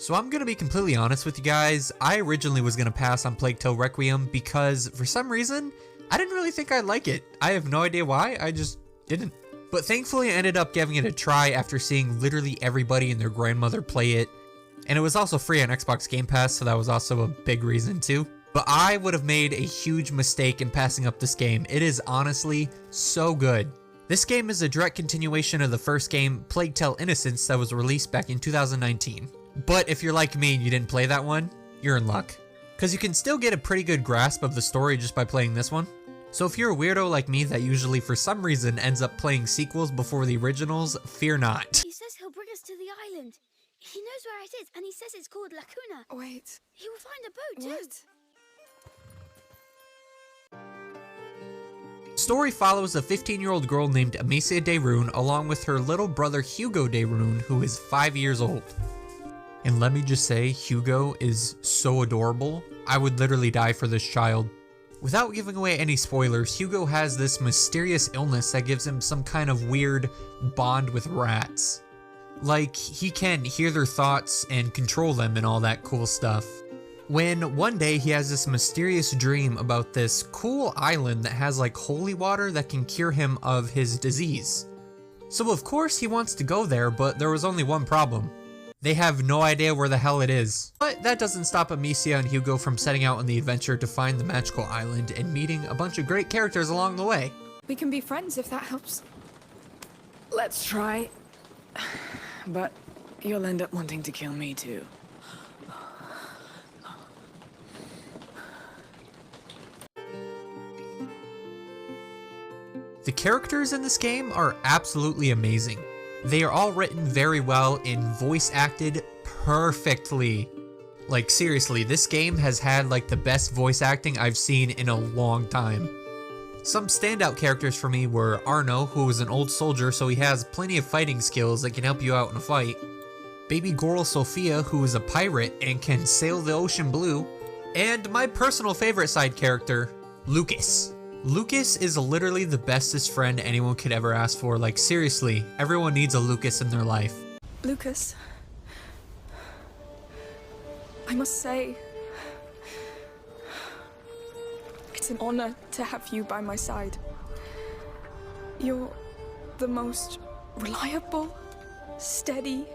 So I'm gonna be completely honest with you guys, I originally was gonna pass on Plague Tale Requiem because for some reason, I didn't really think I'd like it. I have no idea why, I just didn't. But thankfully I ended up giving it a try after seeing literally everybody and their grandmother play it. And it was also free on Xbox Game Pass, so that was also a big reason too. But I would have made a huge mistake in passing up this game. It is honestly so good. This game is a direct continuation of the first game, Plague Tale Innocence, that was released back in 2019. But if you're like me and you didn't play that one, you're in luck. Because you can still get a pretty good grasp of the story just by playing this one. So if you're a weirdo like me that usually for some reason ends up playing sequels before the originals, fear not. He says he'll bring us to the island. He knows where it is, and he says it's called Lacuna. Wait. He will find a boat, too. Story follows a 15-year-old girl named Amicia DeRune along with her little brother Hugo DeRune, who is 5 years old. And let me just say, Hugo is so adorable. I would literally die for this child. Without giving away any spoilers, Hugo has this mysterious illness that gives him some kind of weird bond with rats. Like, he can hear their thoughts and control them and all that cool stuff. When one day he has this mysterious dream about this cool island that has like holy water that can cure him of his disease. So of course he wants to go there, but there was only one problem. They have no idea where the hell it is. But that doesn't stop Amicia and Hugo from setting out on the adventure to find the magical island and meeting a bunch of great characters along the way. We can be friends if that helps. Let's try. But you'll end up wanting to kill me too. The characters in this game are absolutely amazing. They are all written very well and voice acted perfectly. Like seriously, this game has had like the best voice acting I've seen in a long time. Some standout characters for me were Arno, who is an old soldier so he has plenty of fighting skills that can help you out in a fight. Baby girl Sophia, who is a pirate and can sail the ocean blue. And my personal favorite side character, Lucas. Lucas is literally the bestest friend anyone could ever ask for. Like seriously, everyone needs a Lucas in their life. Lucas, I must say, it's an honor to have you by my side. You're the most reliable, steady,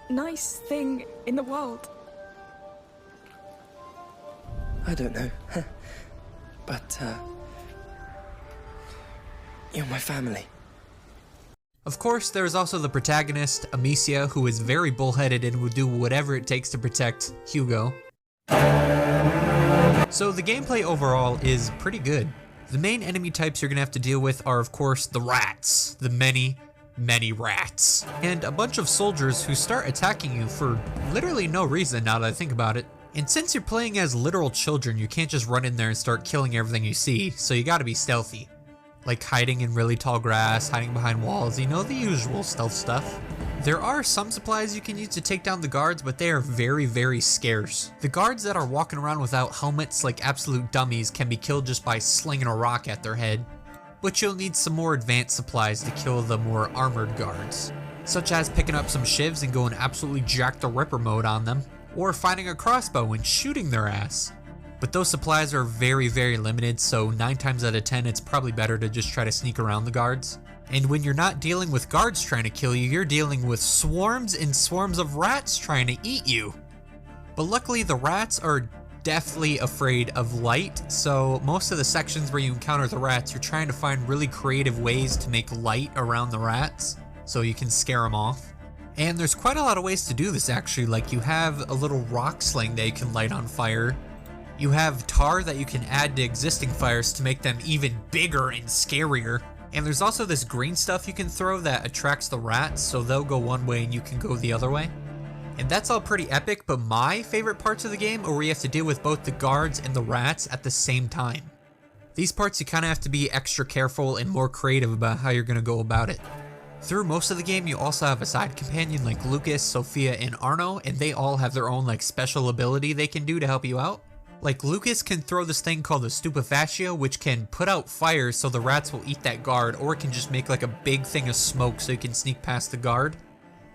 nice thing in the world. I don't know. But, you're my family. Of course, there is also the protagonist, Amicia, who is very bullheaded and would do whatever it takes to protect Hugo. So the gameplay overall is pretty good. The main enemy types you're gonna have to deal with are of course the rats, the many rats, and a bunch of soldiers who start attacking you for literally no reason now that I think about it. And since you're playing as literal children, you can't just run in there and start killing everything you see, so you gotta be stealthy. Like hiding in really tall grass, hiding behind walls, you know, the usual stealth stuff. There are some supplies you can use to take down the guards, but they are very scarce. The guards that are walking around without helmets like absolute dummies can be killed just by slinging a rock at their head. But you'll need some more advanced supplies to kill the more armored guards, such as picking up some shivs and going absolutely Jack the Ripper mode on them, or finding a crossbow and shooting their ass. But those supplies are very limited, so 9 times out of 10 it's probably better to just try to sneak around the guards. And when you're not dealing with guards trying to kill you, you're dealing with swarms and swarms of rats trying to eat you. But luckily the rats are deathly afraid of light, so most of the sections where you encounter the rats, you're trying to find really creative ways to make light around the rats so you can scare them off. And there's quite a lot of ways to do this actually, like you have a little rock sling that you can light on fire. You have tar that you can add to existing fires to make them even bigger and scarier. And there's also this green stuff you can throw that attracts the rats, so they'll go one way and you can go the other way. And that's all pretty epic, but my favorite parts of the game are where you have to deal with both the guards and the rats at the same time. These parts you kind of have to be extra careful and more creative about how you're going to go about it. Through most of the game, you also have a side companion like Lucas, Sophia, and Arno, and they all have their own like special ability they can do to help you out. Like Lucas can throw this thing called the Stupefatio, which can put out fire so the rats will eat that guard, or it can just make like a big thing of smoke so you can sneak past the guard.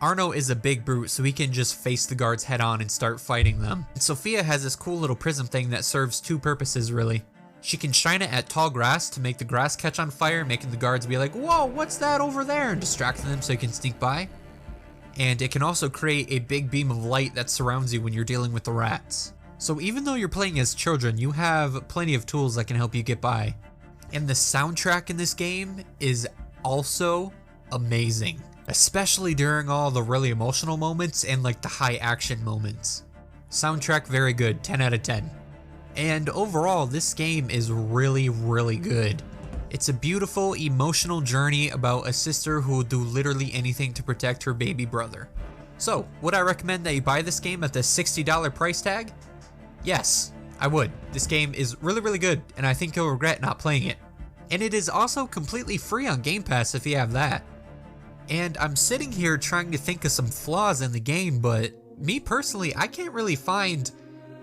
Arno is a big brute, so he can just face the guards head on and start fighting them. And Sophia has this cool little prism thing that serves two purposes really. She can shine it at tall grass to make the grass catch on fire, making the guards be like, whoa, what's that over there? And distracting them so you can sneak by. And it can also create a big beam of light that surrounds you when you're dealing with the rats. So even though you're playing as children, you have plenty of tools that can help you get by. And the soundtrack in this game is also amazing, especially during all the really emotional moments and like the high action moments. Soundtrack very good, 10 out of 10. And overall, this game is really, really good. It's a beautiful, emotional journey about a sister who will do literally anything to protect her baby brother. So, would I recommend that you buy this game at the $60 price tag? Yes, I would. This game is really, really good, and I think you'll regret not playing it. And it is also completely free on Game Pass if you have that. And I'm sitting here trying to think of some flaws in the game, but me personally, I can't really find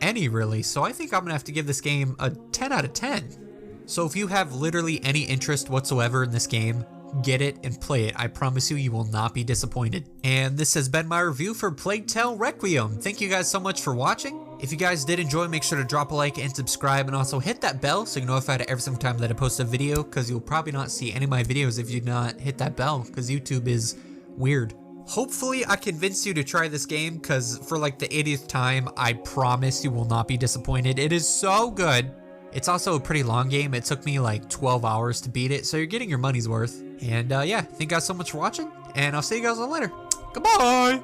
any really, so I think I'm gonna have to give this game a 10 out of 10. So if you have literally any interest whatsoever in this game, get it and play it. I promise you, you will not be disappointed. And this has been my review for Plague Tale Requiem. Thank you guys so much for watching. If you guys did enjoy, make sure to drop a like and subscribe, and also hit that bell so you're notified every single time that I post a video, because you'll probably not see any of my videos if you do not hit that bell, because YouTube is weird. Hopefully I convinced you to try this game, because for like the 80th time, I promise you will not be disappointed. It is so good. It's also a pretty long game. It took me like 12 hours to beat it, so you're getting your money's worth. And yeah, thank you guys so much for watching, and I'll see you guys all later. Goodbye!